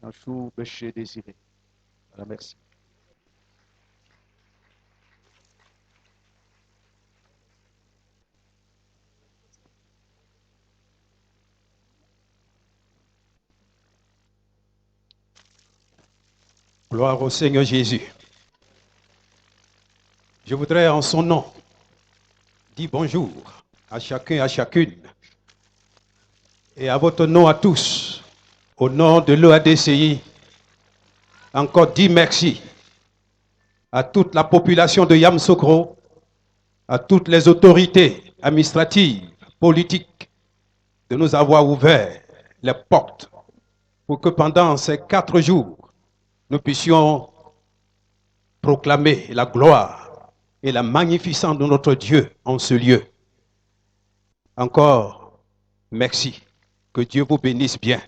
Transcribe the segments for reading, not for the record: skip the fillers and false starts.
Un chou bêché désiré. Voilà, merci. Gloire au Seigneur Jésus. Je voudrais en son nom dire bonjour à chacun et à chacune et à votre nom à tous. Au nom de l'EADCI, encore dire merci à toute la population de Yamoussoukro, à toutes les autorités administratives, politiques, de nous avoir ouvert les portes pour que pendant ces 4 jours, nous puissions proclamer la gloire et la magnificence de notre Dieu en ce lieu. Encore, merci. Que Dieu vous bénisse bien.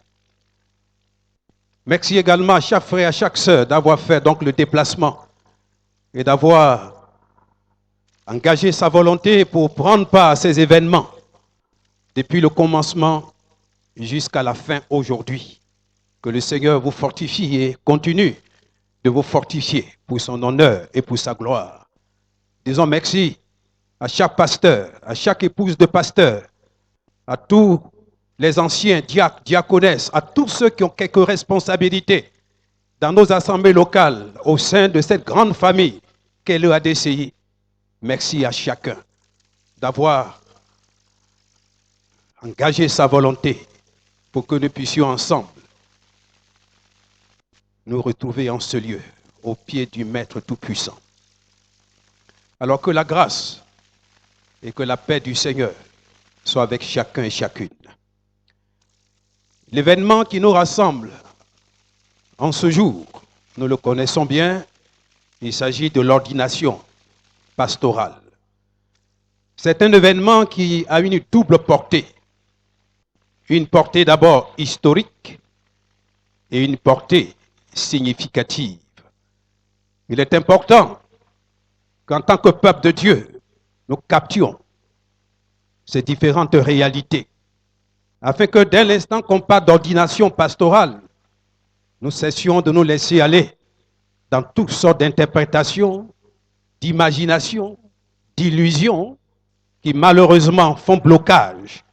Merci également à chaque frère et à chaque sœur d'avoir fait donc le déplacement et d'avoir engagé sa volonté pour prendre part à ces événements depuis le commencement jusqu'à la fin aujourd'hui. Que le Seigneur vous fortifie et continue de vous fortifier pour son honneur et pour sa gloire. Disons merci à chaque pasteur, à chaque épouse de pasteur, à tous les anciens diacres, diaconesses, à tous ceux qui ont quelques responsabilités dans nos assemblées locales au sein de cette grande famille qu'est le ADCI. Merci à chacun d'avoir engagé sa volonté pour que nous puissions ensemble nous retrouver en ce lieu, au pied du Maître Tout-Puissant. Alors que la grâce et que la paix du Seigneur soient avec chacun et chacune. L'événement qui nous rassemble en ce jour, nous le connaissons bien, il s'agit de l'ordination pastorale. C'est un événement qui a une double portée. Une portée d'abord historique et une portée significative. Il est important qu'en tant que peuple de Dieu, nous captions ces différentes réalités, afin que dès l'instant qu'on parle d'ordination pastorale, nous cessions de nous laisser aller dans toutes sortes d'interprétations, d'imagination, d'illusions, qui malheureusement font blocage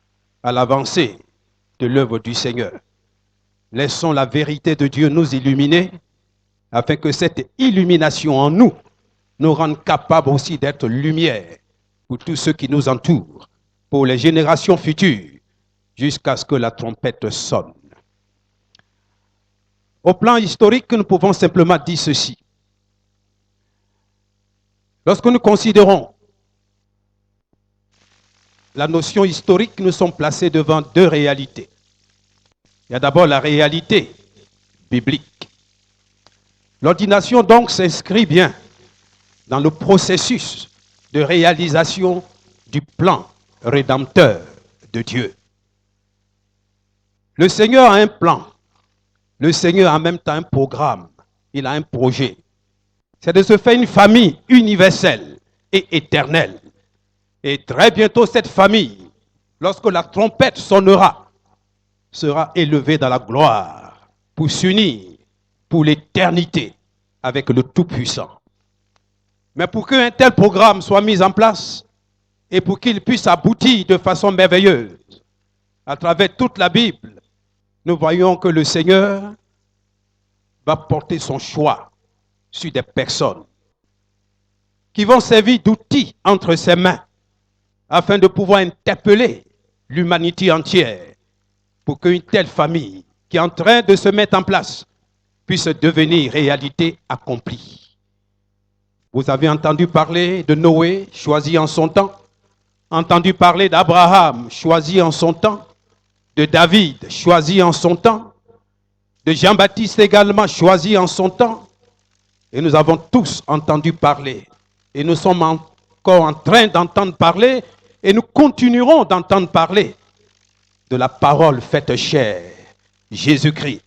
à l'avancée de l'œuvre du Seigneur. Laissons la vérité de Dieu nous illuminer, afin que cette illumination en nous nous rende capables aussi d'être lumière pour tous ceux qui nous entourent, pour les générations futures, jusqu'à ce que la trompette sonne. Au plan historique, nous pouvons simplement dire ceci. Lorsque nous considérons la notion historique, nous sommes placés devant deux réalités. Il y a d'abord la réalité biblique. L'ordination donc s'inscrit bien dans le processus de réalisation du plan rédempteur de Dieu. Le Seigneur a un plan. Le Seigneur a en même temps un programme. Il a un projet. C'est de se faire une famille universelle et éternelle. Et très bientôt, cette famille, lorsque la trompette sonnera, sera élevée dans la gloire pour s'unir pour l'éternité avec le Tout-Puissant. Mais pour qu'un tel programme soit mis en place et pour qu'il puisse aboutir de façon merveilleuse, à travers toute la Bible, nous voyons que le Seigneur va porter son choix sur des personnes qui vont servir d'outils entre ses mains afin de pouvoir interpeller l'humanité entière pour qu'une telle famille qui est en train de se mettre en place puisse devenir réalité accomplie. Vous avez entendu parler de Noé, choisi en son temps, entendu parler d'Abraham, choisi en son temps, de David, choisi en son temps, de Jean-Baptiste également, choisi en son temps. Et nous avons tous entendu parler. Et nous sommes encore en train d'entendre parler, et nous continuerons d'entendre parler de la parole faite chair, Jésus-Christ,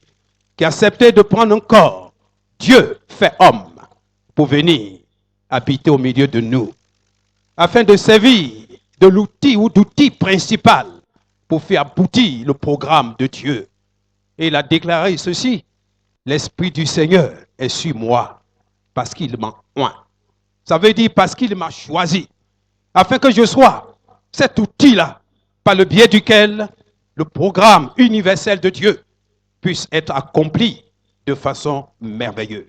qui a accepté de prendre un corps, Dieu fait homme, pour venir habiter au milieu de nous, afin de servir de l'outil ou d'outil principal pour faire aboutir le programme de Dieu. Et il a déclaré ceci, l'Esprit du Seigneur est sur moi parce qu'il m'a oint. Ça veut dire parce qu'il m'a choisi, afin que je sois cet outil-là, par le biais duquel le programme universel de Dieu puisse être accompli de façon merveilleuse.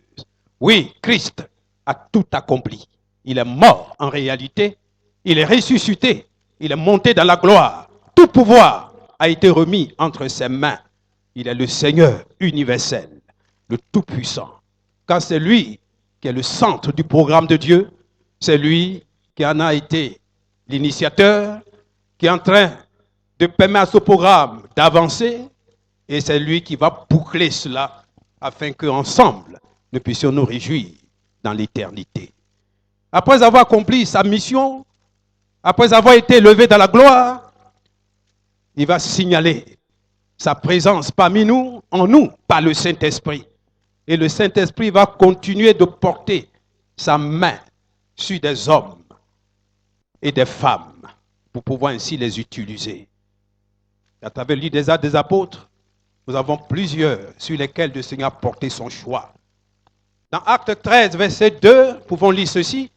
Oui, Christ a tout accompli. Il est mort en réalité, il est ressuscité, il est monté dans la gloire. Tout pouvoir a été remis entre ses mains. Il est le Seigneur universel, le Tout-Puissant. Car c'est lui qui est le centre du programme de Dieu, c'est lui qui en a été l'initiateur, qui est en train de permettre à ce programme d'avancer, et c'est lui qui va boucler cela afin qu'ensemble, nous puissions nous réjouir dans l'éternité. Après avoir accompli sa mission, après avoir été élevé dans la gloire, il va signaler sa présence parmi nous, en nous, par le Saint-Esprit. Et le Saint-Esprit va continuer de porter sa main sur des hommes et des femmes pour pouvoir ainsi les utiliser. À travers le livre des Actes des Apôtres, nous avons plusieurs sur lesquels le Seigneur a porté son choix. Dans Acte 13, verset 2, nous pouvons lire ceci.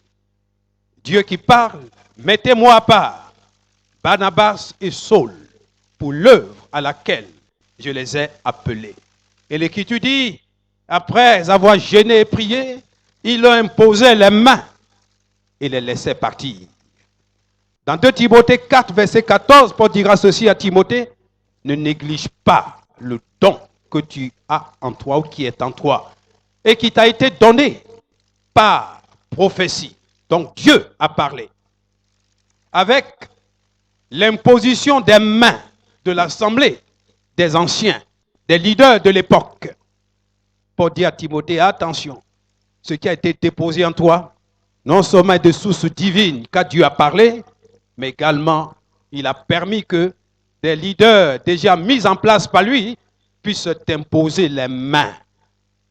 Dieu qui parle, mettez-moi à part Barnabas et Saul pour l'œuvre à laquelle je les ai appelés. Et l'Écriture dit, après avoir gêné et prié, il leur imposait les mains et les laissait partir. Dans 2 Timothée 4, verset 14, Paul dira ceci à Timothée, ne néglige pas le don que tu as en toi ou qui est en toi et qui t'a été donné par prophétie. Donc Dieu a parlé. Avec l'imposition des mains de l'assemblée, des anciens, des leaders de l'époque, pour dire à Timothée, attention, ce qui a été déposé en toi, non seulement est de source divine, car Dieu a parlé, mais également, il a permis que des leaders déjà mis en place par lui puissent t'imposer les mains.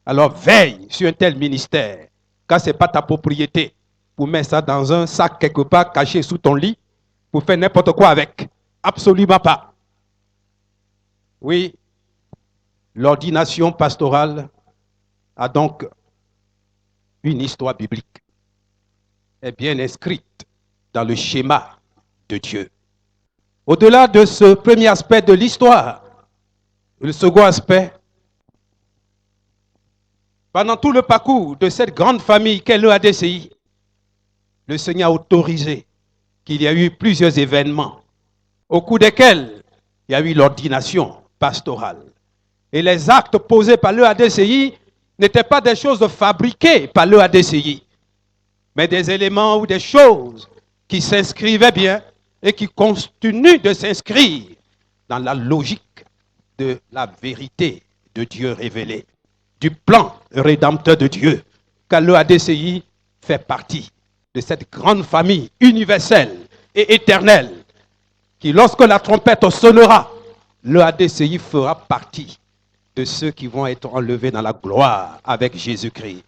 Alors veille sur un tel ministère, car ce n'est pas ta propriété. Pour mettre ça dans un sac quelque part caché sous ton lit, pour faire n'importe quoi avec. Absolument pas. Oui, l'ordination pastorale a donc une histoire biblique. Est bien inscrite dans le schéma de Dieu. Au-delà de ce premier aspect de l'histoire, le second aspect, pendant tout le parcours de cette grande famille qu'est l'EADCI, le Seigneur a autorisé qu'il y a eu plusieurs événements au cours desquels il y a eu l'ordination pastorale. Et les actes posés par l'EADCI n'étaient pas des choses fabriquées par l'EADCI, mais des éléments ou des choses qui s'inscrivaient bien et qui continuent de s'inscrire dans la logique de la vérité de Dieu révélée, du plan rédempteur de Dieu, car l'EADCI fait partie de cette grande famille universelle et éternelle qui, lorsque la trompette sonnera, l'EADCI fera partie de ceux qui vont être enlevés dans la gloire avec Jésus-Christ.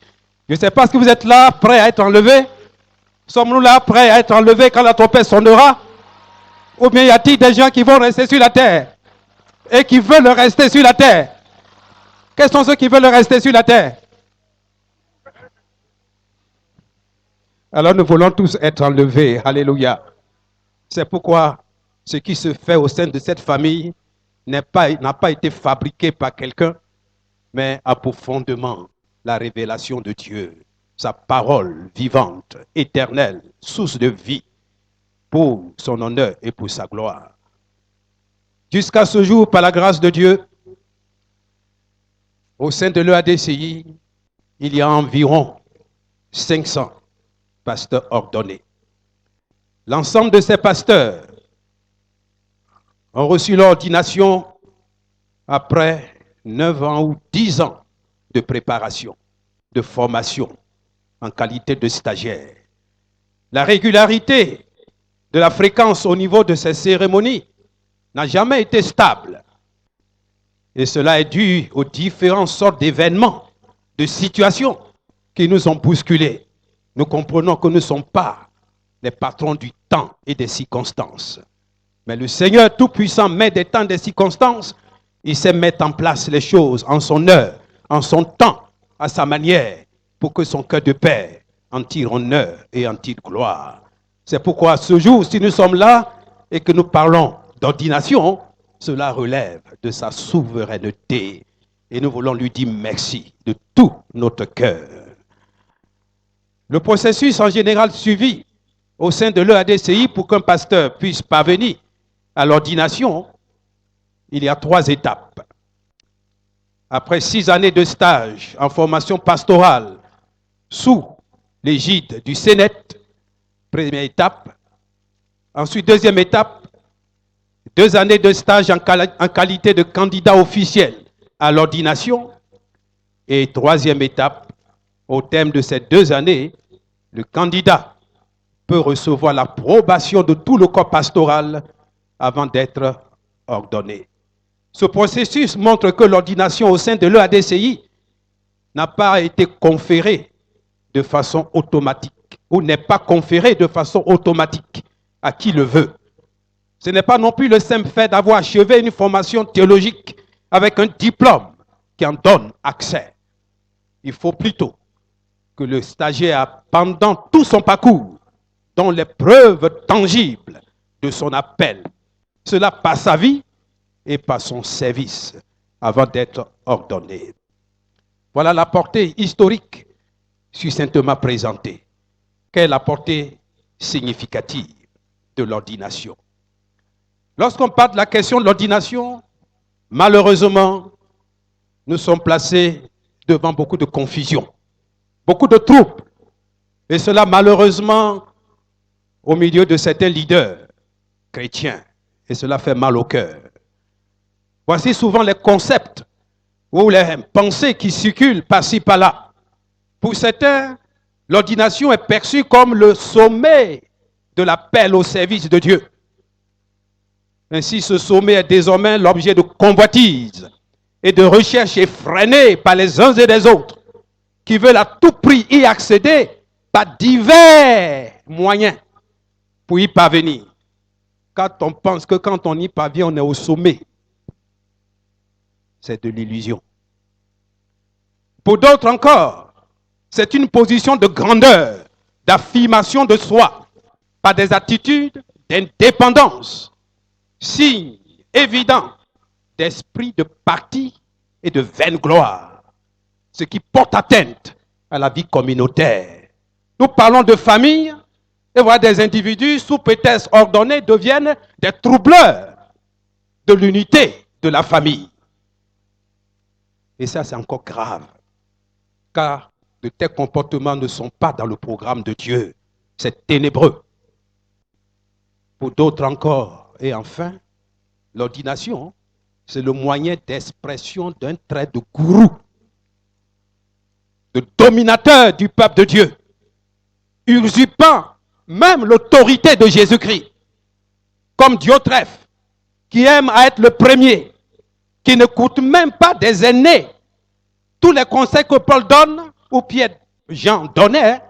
Je ne sais pas si vous êtes là, prêts à être enlevés. Sommes-nous là, prêts à être enlevés quand la trompette sonnera? Ou bien y a-t-il des gens qui vont rester sur la terre et qui veulent rester sur la terre? Quels sont ceux qui veulent rester sur la terre? Alors nous voulons tous être enlevés. Alléluia. C'est pourquoi ce qui se fait au sein de cette famille n'a pas été fabriqué par quelqu'un, mais a pour fondement la révélation de Dieu, sa parole vivante, éternelle, source de vie, pour son honneur et pour sa gloire. Jusqu'à ce jour, par la grâce de Dieu, au sein de l'EADCI, il y a environ 500 pasteurs ordonnés. L'ensemble de ces pasteurs ont reçu l'ordination après 9 ans ou 10 ans de préparation, de formation en qualité de stagiaire. La régularité de la fréquence au niveau de ces cérémonies n'a jamais été stable. Et cela est dû aux différentes sortes d'événements, de situations qui nous ont bousculés. Nous comprenons que nous ne sommes pas les patrons du temps et des circonstances. Mais le Seigneur Tout-Puissant met des temps et des circonstances, il sait mettre en place les choses en son heure, en son temps, à sa manière, pour que son cœur de père en tire honneur et en tire gloire. C'est pourquoi ce jour, si nous sommes là et que nous parlons d'ordination, cela relève de sa souveraineté. Et nous voulons lui dire merci de tout notre cœur. Le processus en général suivi au sein de l'EADCI pour qu'un pasteur puisse parvenir à l'ordination, il y a 3 étapes. Après 6 années de stage en formation pastorale sous l'égide du Sénat, première étape. Ensuite, deuxième étape, 2 années de stage en qualité de candidat officiel à l'ordination. Et troisième étape, au terme de ces 2 années, le candidat peut recevoir l'approbation de tout le corps pastoral avant d'être ordonné. Ce processus montre que l'ordination au sein de l'EADCI n'a pas été conférée de façon automatique ou n'est pas conférée de façon automatique à qui le veut. Ce n'est pas non plus le simple fait d'avoir achevé une formation théologique avec un diplôme qui en donne accès. Il faut plutôt que le stagiaire, pendant tout son parcours, donne les preuves tangibles de son appel. Cela par sa vie et par son service avant d'être ordonné. Voilà la portée historique succinctement présentée. Quelle est la portée significative de l'ordination? Lorsqu'on parle de la question de l'ordination, malheureusement, nous sommes placés devant beaucoup de confusion, beaucoup de troubles. Et cela, malheureusement, au milieu de certains leaders chrétiens. Et cela fait mal au cœur. Voici souvent les concepts ou les pensées qui circulent par-ci, par-là. Pour certains, l'ordination est perçue comme le sommet de l'appel au service de Dieu. Ainsi, ce sommet est désormais l'objet de convoitises et de recherches effrénées par les uns et les autres qui veulent à tout prix y accéder par divers moyens pour y parvenir. Quand on pense que quand on y parvient, on est au sommet, c'est de l'illusion. Pour d'autres encore, c'est une position de grandeur, d'affirmation de soi, par des attitudes d'indépendance, signe évident d'esprit de parti et de vaine gloire, ce qui porte atteinte à la vie communautaire. Nous parlons de famille, et voilà des individus sous prétexte ordonnés deviennent des troubleurs de l'unité de la famille. Et ça, c'est encore grave, car de tels comportements ne sont pas dans le programme de Dieu. C'est ténébreux. Pour d'autres encore, et enfin, l'ordination, c'est le moyen d'expression d'un trait de gourou, de dominateur du peuple de Dieu, usurpant même l'autorité de Jésus-Christ, comme Diotrephe, qui aime à être le premier, qui n'écoute même pas des aînés. Tous les conseils que Paul donne, ou Pierre, Jean donnait,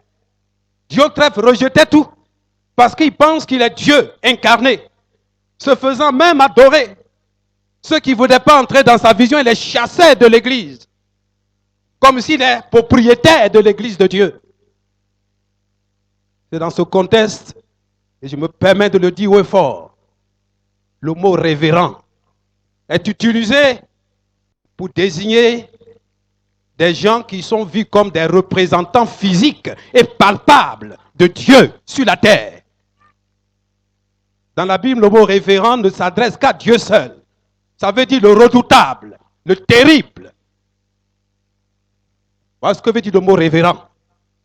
Diotrephe rejetait tout, parce qu'il pense qu'il est Dieu incarné, se faisant même adorer. Ceux qui ne voulaient pas entrer dans sa vision, il les chassait de l'église, comme s'il est propriétaire de l'église de Dieu. C'est dans ce contexte, et je me permets de le dire haut et fort, le mot révérend est utilisé pour désigner des gens qui sont vus comme des représentants physiques et palpables de Dieu sur la terre. Dans la Bible, le mot révérend ne s'adresse qu'à Dieu seul. Ça veut dire le redoutable, le terrible. Voilà ce que veut dire le mot révérend.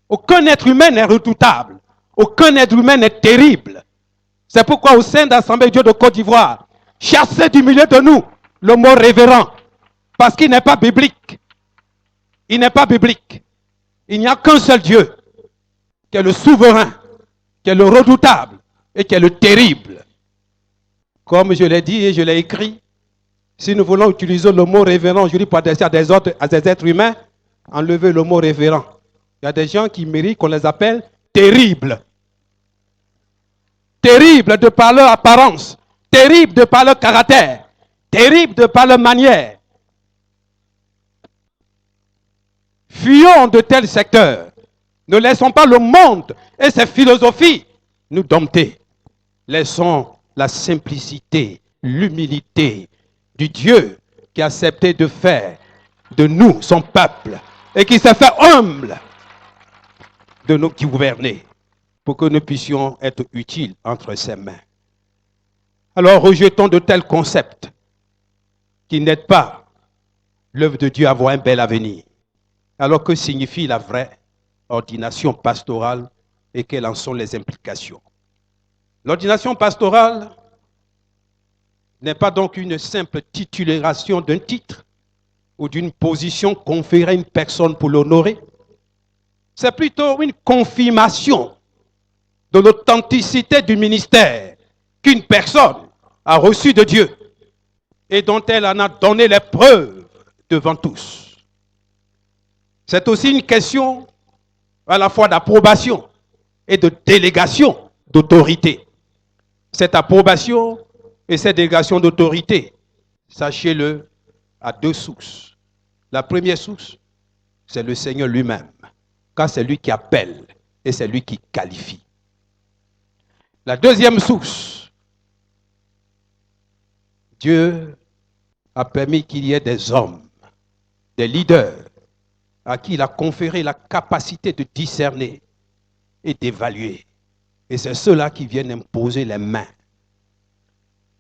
Aucun être humain n'est redoutable. Aucun être humain n'est terrible. C'est pourquoi au sein de l'Assemblée de Dieu de Côte d'Ivoire, chassez du milieu de nous le mot révérend. Parce qu'il n'est pas biblique. Il n'est pas biblique. Il n'y a qu'un seul Dieu, qui est le souverain, qui est le redoutable et qui est le terrible. Comme je l'ai dit et je l'ai écrit, si nous voulons utiliser le mot révérend aujourd'hui pour adresser à des êtres humains, enlevez le mot révérend. Il y a des gens qui méritent qu'on les appelle terribles. Terribles de par leur apparence, terribles de par leur caractère, terribles de par leur manière. Fuyons de tels secteurs. Ne laissons pas le monde et ses philosophies nous dompter. Laissons la simplicité, l'humilité du Dieu qui a accepté de faire de nous son peuple et qui s'est fait humble de nous gouverner pour que nous puissions être utiles entre ses mains. Alors rejetons de tels concepts qui n'aident pas l'œuvre de Dieu à avoir un bel avenir. Alors que signifie la vraie ordination pastorale et quelles en sont les implications? L'ordination pastorale n'est pas donc une simple titularisation d'un titre ou d'une position conférée à une personne pour l'honorer. C'est plutôt une confirmation de l'authenticité du ministère qu'une personne a reçu de Dieu et dont elle en a donné les preuves devant tous. C'est aussi une question à la fois d'approbation et de délégation d'autorité. Cette approbation et cette délégation d'autorité, sachez-le, à deux sources. La première source, c'est le Seigneur lui-même, car c'est lui qui appelle et c'est lui qui qualifie. La deuxième source, Dieu a permis qu'il y ait des hommes, des leaders, à qui il a conféré la capacité de discerner et d'évaluer. Et c'est ceux-là qui viennent imposer les mains.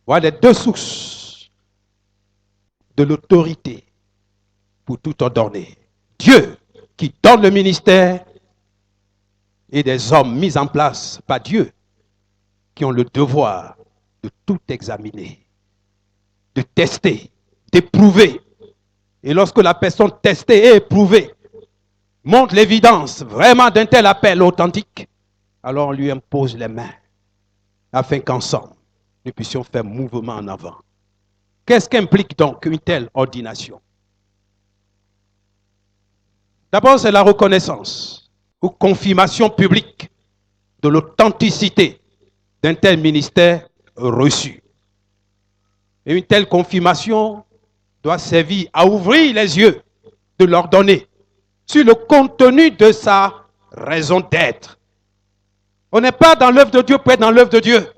Voilà les deux sources de l'autorité pour tout ordonner. Dieu qui donne le ministère et des hommes mis en place par Dieu qui ont le devoir de tout examiner, de tester, d'éprouver. Et lorsque la personne testée et éprouvée montre l'évidence vraiment d'un tel appel authentique, alors on lui impose les mains afin qu'ensemble, nous puissions faire mouvement en avant. Qu'est-ce qu'implique donc une telle ordination? D'abord, c'est la reconnaissance ou confirmation publique de l'authenticité d'un tel ministère reçu. Et une telle confirmation doit servir à ouvrir les yeux de l'ordonné sur le contenu de sa raison d'être. On n'est pas dans l'œuvre de Dieu pour être dans l'œuvre de Dieu.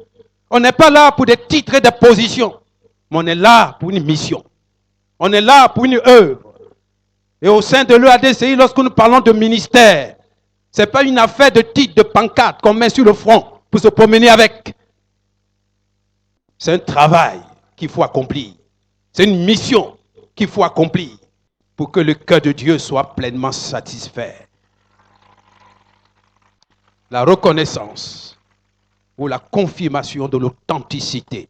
On n'est pas là pour des titres et des positions, mais on est là pour une mission. On est là pour une œuvre. Et au sein de l'EADCI, lorsque nous parlons de ministère, ce n'est pas une affaire de titre, de pancarte qu'on met sur le front pour se promener avec. C'est un travail qu'il faut accomplir. C'est une mission qu'il faut accomplir pour que le cœur de Dieu soit pleinement satisfait. La reconnaissance ou la confirmation de l'authenticité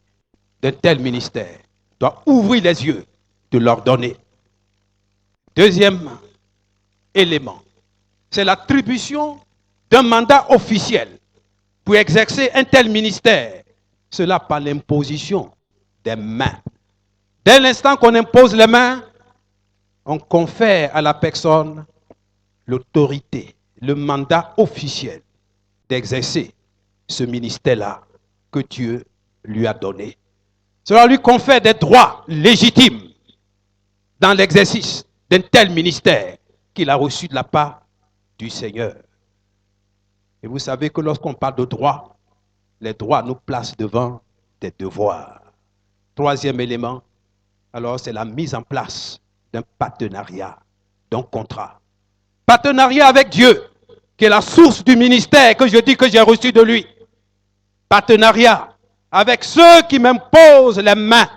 d'un tel ministère doit ouvrir les yeux de l'ordonné. Deuxième élément, c'est l'attribution d'un mandat officiel pour exercer un tel ministère. Cela par l'imposition des mains. Dès l'instant qu'on impose les mains, on confère à la personne l'autorité, le mandat officiel d'exercer ce ministère-là que Dieu lui a donné. Cela lui confère des droits légitimes dans l'exercice d'un tel ministère qu'il a reçu de la part du Seigneur. Et vous savez que lorsqu'on parle de droits, les droits nous placent devant des devoirs. Troisième élément, alors c'est la mise en place d'un partenariat, d'un contrat. Partenariat avec Dieu, qui est la source du ministère que je dis que j'ai reçu de lui. Partenariat avec ceux qui m'imposent les mains,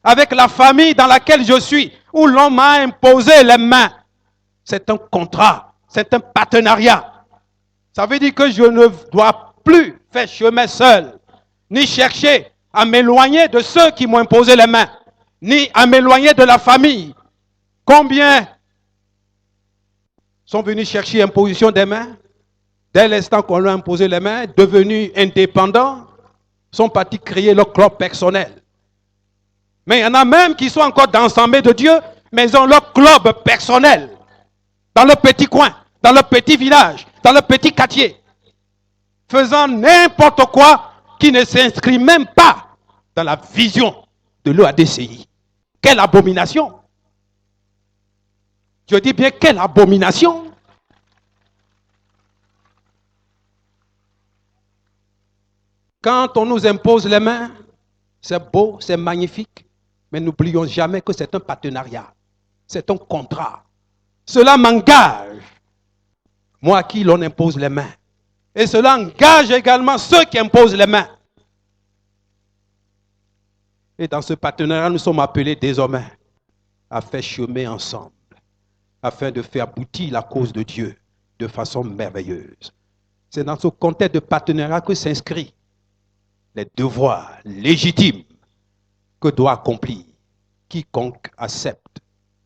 avec la famille dans laquelle je suis, où l'on m'a imposé les mains. C'est un contrat, c'est un partenariat. Ça veut dire que je ne dois plus faire chemin seul, ni chercher à m'éloigner de ceux qui m'ont imposé les mains, ni à m'éloigner de la famille. Combien sont venus chercher imposition des mains? Dès l'instant qu'on leur a imposé les mains, devenus indépendants, sont partis créer leur club personnel. Mais il y en a même qui sont encore dans l'ensemble de Dieu, mais ils ont leur club personnel, dans leur petit coin, dans leur petit village, dans leur petit quartier, faisant n'importe quoi qui ne s'inscrit même pas dans la vision de l'EADCI. Quelle abomination! Je dis bien, quelle abomination! Quand on nous impose les mains, c'est beau, c'est magnifique, mais n'oublions jamais que c'est un partenariat, c'est un contrat. Cela m'engage, moi à qui l'on impose les mains. Et cela engage également ceux qui imposent les mains. Et dans ce partenariat, nous sommes appelés désormais à faire chemin ensemble, afin de faire aboutir la cause de Dieu de façon merveilleuse. C'est dans ce contexte de partenariat que s'inscrit les devoirs légitimes que doit accomplir quiconque accepte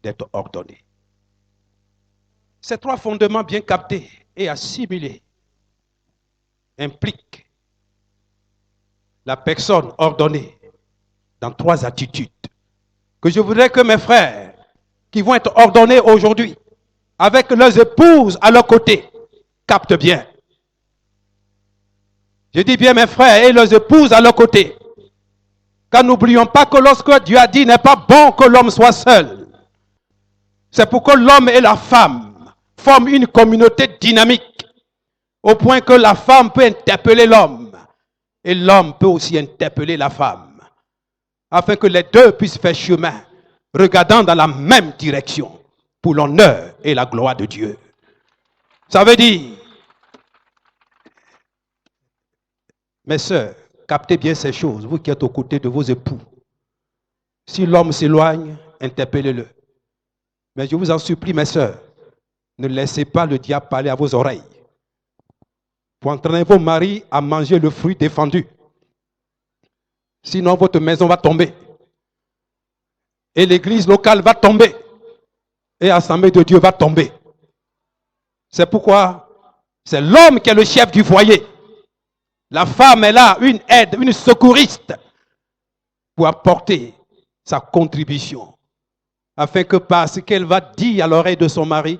d'être ordonné. Ces trois fondements bien captés et assimilés impliquent la personne ordonnée dans trois attitudes que je voudrais que mes frères qui vont être ordonnés aujourd'hui avec leurs épouses à leur côté captent bien. Je dis bien mes frères et leurs épouses à leur côté. Car n'oublions pas que lorsque Dieu a dit n'est pas bon que l'homme soit seul, c'est pour que l'homme et la femme forment une communauté dynamique, au point que la femme peut interpeller l'homme et l'homme peut aussi interpeller la femme, afin que les deux puissent faire chemin, regardant dans la même direction, pour l'honneur et la gloire de Dieu. Ça veut dire, mes sœurs, captez bien ces choses, vous qui êtes aux côtés de vos époux. Si l'homme s'éloigne, interpellez-le. Mais je vous en supplie, mes sœurs, ne laissez pas le diable parler à vos oreilles pour entraîner vos maris à manger le fruit défendu. Sinon, votre maison va tomber. Et l'église locale va tomber. Et l'assemblée de Dieu va tomber. C'est pourquoi c'est l'homme qui est le chef du foyer. La femme est là, une aide, une secouriste pour apporter sa contribution, afin que par ce qu'elle va dire à l'oreille de son mari,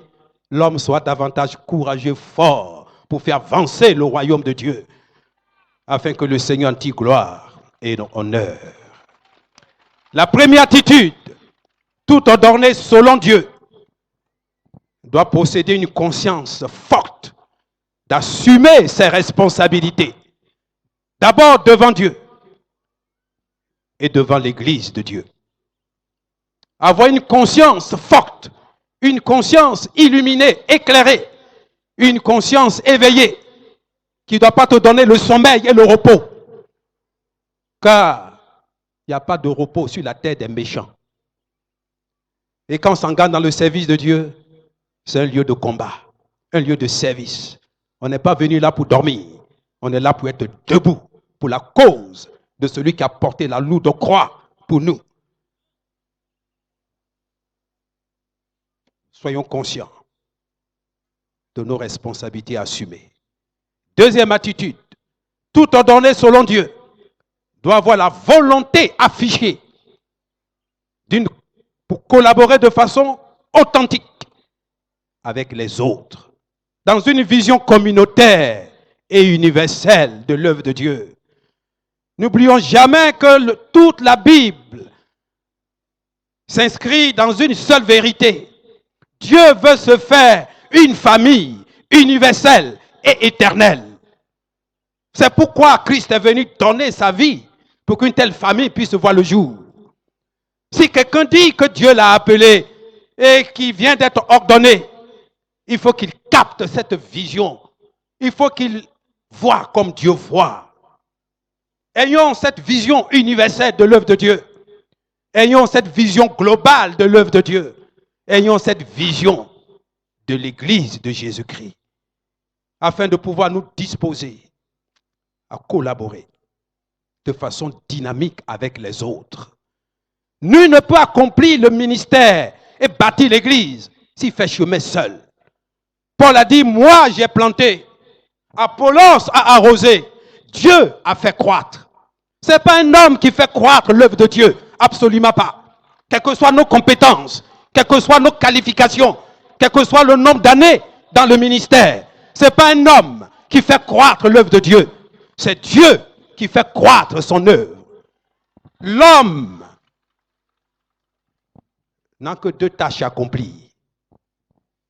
l'homme soit davantage courageux, fort, pour faire avancer le royaume de Dieu, afin que le Seigneur en tire gloire et honneur. La première attitude, tout ordonné selon Dieu, doit posséder une conscience forte d'assumer ses responsabilités, d'abord devant Dieu et devant l'Église de Dieu. Avoir une conscience forte, une conscience illuminée, éclairée, une conscience éveillée qui ne doit pas te donner le sommeil et le repos. Car il n'y a pas de repos sur la terre des méchants. Et quand on s'engage dans le service de Dieu, c'est un lieu de combat, un lieu de service. On n'est pas venu là pour dormir, on est là pour être debout pour la cause de celui qui a porté la lourde croix pour nous. Soyons conscients de nos responsabilités assumées. Deuxième attitude, tout ordonné selon Dieu doit avoir la volonté affichée pour collaborer de façon authentique avec les autres, dans une vision communautaire et universelle de l'œuvre de Dieu. N'oublions jamais que toute la Bible s'inscrit dans une seule vérité. Dieu veut se faire une famille universelle et éternelle. C'est pourquoi Christ est venu donner sa vie pour qu'une telle famille puisse voir le jour. Si quelqu'un dit que Dieu l'a appelé et qu'il vient d'être ordonné, il faut qu'il capte cette vision. Il faut qu'il voit comme Dieu voit. Ayons cette vision universelle de l'œuvre de Dieu. Ayons cette vision globale de l'œuvre de Dieu. Ayons cette vision de l'Église de Jésus-Christ, afin de pouvoir nous disposer à collaborer de façon dynamique avec les autres. Nul ne peut accomplir le ministère et bâtir l'Église s'il fait chemin seul. Paul a dit, moi j'ai planté, Apollos a arrosé, Dieu a fait croître. Ce n'est pas un homme qui fait croître l'œuvre de Dieu, absolument pas. Quelles que soient nos compétences, quelles que soient nos qualifications, quel que soit le nombre d'années dans le ministère, ce n'est pas un homme qui fait croître l'œuvre de Dieu, c'est Dieu qui fait croître son œuvre. L'homme n'a que deux tâches à accomplir.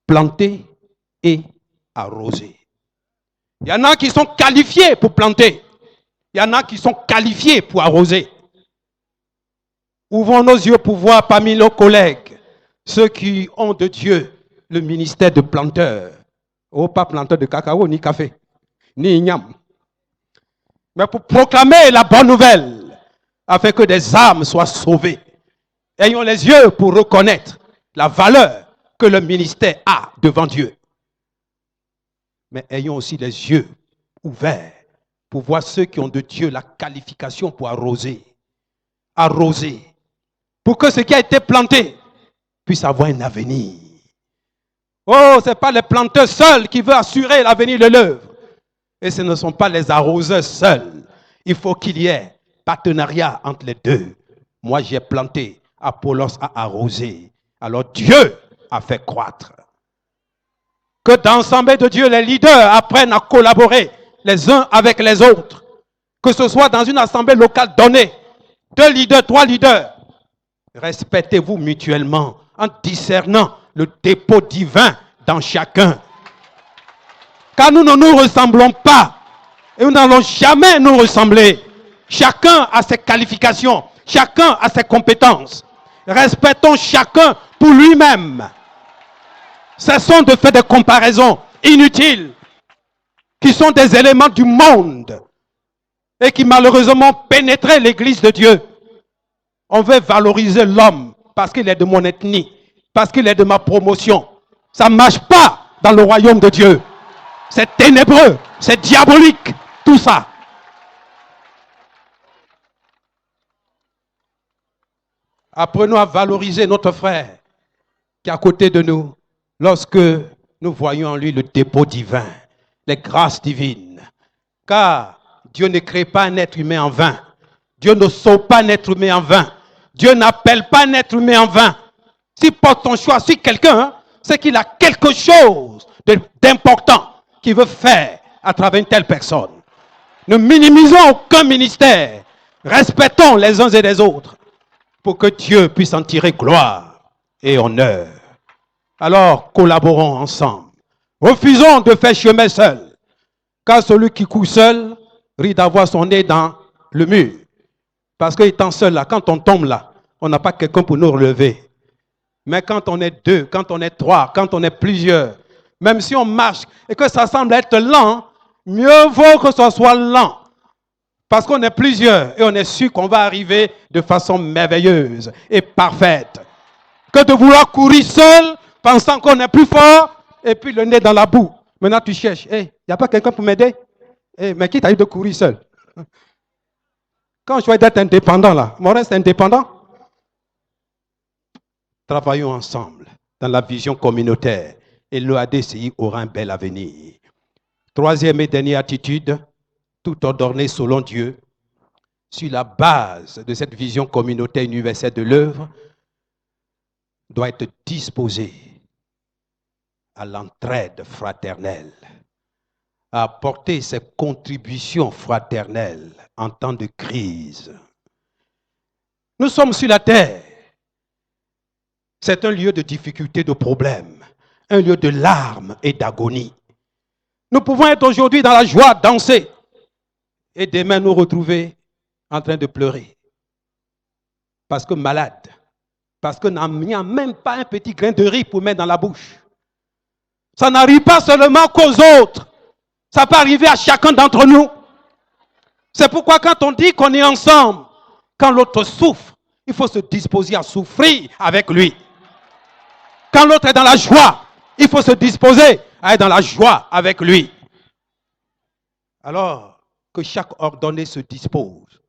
planter et arroser. Il y en a qui sont qualifiés pour planter. Il y en a qui sont qualifiés pour arroser. Ouvrons nos yeux pour voir parmi nos collègues ceux qui ont de Dieu le ministère de planteur. Oh, pas planteur de cacao, ni café, ni igname. Mais pour proclamer la bonne nouvelle, afin que des âmes soient sauvées. Ayons les yeux pour reconnaître la valeur que le ministère a devant Dieu. Mais ayons aussi les yeux ouverts pour voir ceux qui ont de Dieu la qualification pour arroser. Arroser. Pour que ce qui a été planté puisse avoir un avenir. Oh, ce n'est pas les planteurs seuls qui veulent assurer l'avenir de l'œuvre. Et ce ne sont pas les arroseurs seuls. Il faut qu'il y ait partenariat entre les deux. Moi, j'ai planté, Apollos a arrosé. Alors Dieu a fait croître. Que dans l'Assemblée de Dieu, les leaders apprennent à collaborer les uns avec les autres. Que ce soit dans une assemblée locale donnée, 2 leaders, 3 leaders. Respectez-vous mutuellement en discernant le dépôt divin dans chacun. Car nous ne nous ressemblons pas et nous n'allons jamais nous ressembler. Chacun a ses qualifications, chacun a ses compétences. Respectons chacun pour lui-même. Cessons de faire des comparaisons inutiles qui sont des éléments du monde et qui malheureusement pénétraient l'Église de Dieu. On veut valoriser l'homme parce qu'il est de mon ethnie, parce qu'il est de ma promotion. Ça ne marche pas dans le royaume de Dieu. C'est ténébreux, c'est diabolique, tout ça. Apprenons à valoriser notre frère qui est à côté de nous lorsque nous voyons en lui le dépôt divin, les grâces divines. Car Dieu ne crée pas un être humain en vain. Dieu ne sauve pas un être humain en vain. Dieu n'appelle pas un être humain en vain. S'il porte son choix sur quelqu'un, c'est qu'il a quelque chose d'important qu'il veut faire à travers une telle personne. Ne minimisons aucun ministère. Respectons les uns et les autres pour que Dieu puisse en tirer gloire et honneur. Alors, collaborons ensemble. Refusons de faire chemin seul. Car celui qui court seul risque d'avoir son nez dans le mur. Parce qu'étant seul là, quand on tombe là, on n'a pas quelqu'un pour nous relever. Mais quand on est 2, quand on est 3, quand on est plusieurs, même si on marche et que ça semble être lent, mieux vaut que ce soit lent. Parce qu'on est plusieurs et on est sûr qu'on va arriver de façon merveilleuse et parfaite. Que de vouloir courir seul, pensant qu'on est plus fort, et puis le nez dans la boue. Maintenant tu cherches, il n'y a pas quelqu'un pour m'aider? Mais qui t'a dit de courir seul? Quand je vais être indépendant là, mon reste indépendant. Travaillons ensemble dans la vision communautaire et l'OADCI aura un bel avenir. Troisième et dernière attitude, tout ordonné selon Dieu, sur la base de cette vision communautaire universelle de l'œuvre, doit être disposé à l'entraide fraternelle, à apporter ses contributions fraternelles en temps de crise. Nous sommes sur la terre. C'est un lieu de difficulté, de problèmes, un lieu de larmes et d'agonie. Nous pouvons être aujourd'hui dans la joie, danser, et demain nous retrouver en train de pleurer. Parce que malade, parce qu'il n'y a même pas un petit grain de riz pour mettre dans la bouche. Ça n'arrive pas seulement qu'aux autres, ça peut arriver à chacun d'entre nous. C'est pourquoi quand on dit qu'on est ensemble, quand l'autre souffre, il faut se disposer à souffrir avec lui. Quand l'autre est dans la joie, il faut se disposer à être dans la joie avec lui. Alors que chaque ordonné se dispose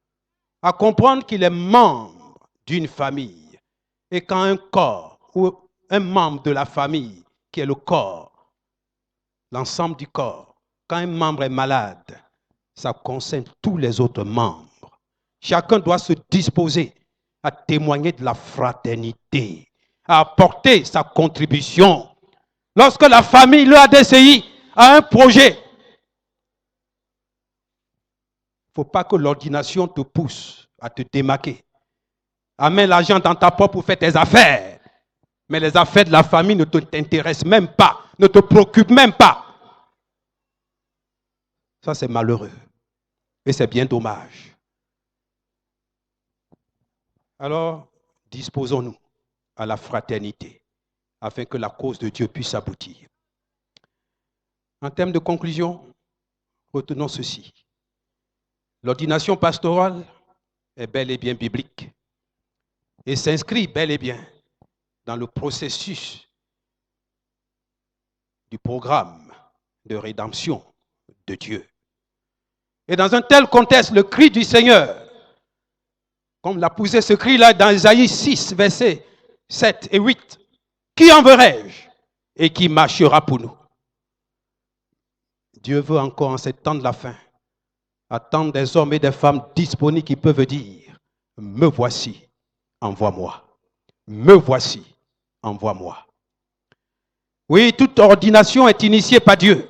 à comprendre qu'il est membre d'une famille. Et quand un corps ou un membre de la famille, qui est le corps, l'ensemble du corps, quand un membre est malade, ça concerne tous les autres membres. Chacun doit se disposer à témoigner de la fraternité, à apporter sa contribution. Lorsque la famille, le ADCI, a un projet, il ne faut pas que l'ordination te pousse à te démarquer. Amène l'argent dans ta poche pour faire tes affaires. Mais les affaires de la famille ne t'intéressent même pas, ne te préoccupent même pas. Ça, c'est malheureux. Et c'est bien dommage. Alors, disposons-nous à la fraternité afin que la cause de Dieu puisse aboutir. En termes de conclusion, retenons ceci. L'ordination pastorale est bel et bien biblique et s'inscrit bel et bien dans le processus du programme de rédemption de Dieu. Et dans un tel contexte, le cri du Seigneur, comme l'a poussé ce cri-là dans Isaïe 6, versets 7 et 8, « Qui enverrai-je et qui marchera pour nous ?» Dieu veut encore en ces temps de la fin attendre des hommes et des femmes disponibles qui peuvent dire « Me voici, envoie-moi. Me voici, envoie-moi. » Oui, toute ordination est initiée par Dieu.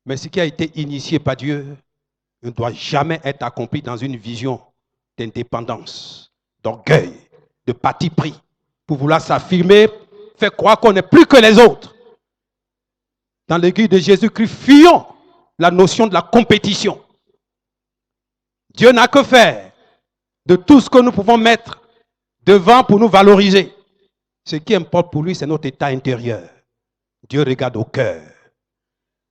Mais ce qui a été initié par Dieu ne doit jamais être accompli dans une vision d'indépendance, d'orgueil, de parti pris, pour vouloir s'affirmer, faire croire qu'on n'est plus que les autres. Dans l'église de Jésus-Christ, fuyons la notion de la compétition. Dieu n'a que faire de tout ce que nous pouvons mettre devant pour nous valoriser. Ce qui importe pour lui, c'est notre état intérieur. Dieu regarde au cœur.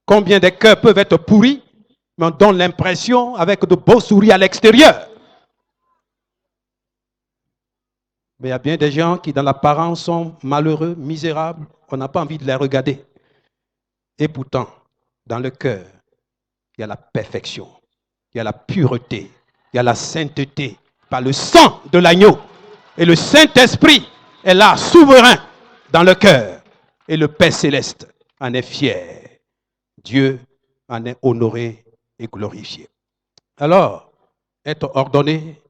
Combien de cœurs peuvent être pourris, mais on donne l'impression avec de beaux sourires à l'extérieur. Mais il y a bien des gens qui, dans l'apparence, sont malheureux, misérables. On n'a pas envie de les regarder. Et pourtant, dans le cœur, il y a la perfection, il y a la pureté, il y a la sainteté par le sang de l'agneau. Et le Saint-Esprit est là, souverain, dans le cœur. Et le Père céleste en est fier. Dieu en est honoré et glorifié. Alors, être ordonné,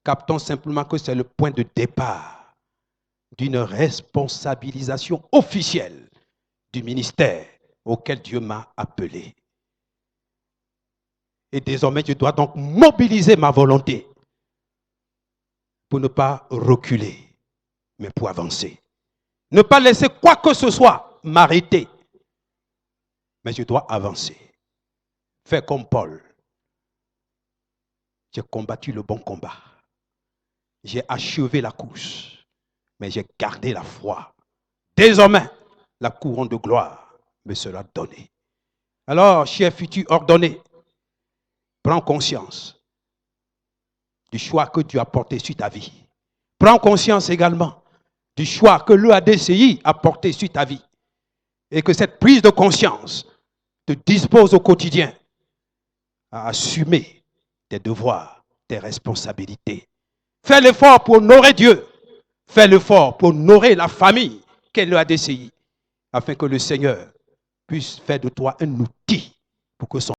captons simplement que c'est le point de départ d'une responsabilisation officielle du ministère auquel Dieu m'a appelé. Et désormais, je dois donc mobiliser ma volonté pour ne pas reculer, mais pour avancer. Ne pas laisser quoi que ce soit m'arrêter, mais je dois avancer. Faire comme Paul. J'ai combattu le bon combat. J'ai achevé la course, mais j'ai gardé la foi. Désormais, la couronne de gloire me sera donnée. Alors, cher futur ordonné, prends conscience du choix que Dieu a porté sur ta vie. Prends conscience également du choix que l'EADCI a porté sur ta vie. Et que cette prise de conscience te dispose au quotidien à assumer tes devoirs, tes responsabilités. Fais l'effort pour honorer Dieu. Fais l'effort pour honorer la famille qu'est l'EADCI, afin que le Seigneur puisse faire de toi un outil pour que son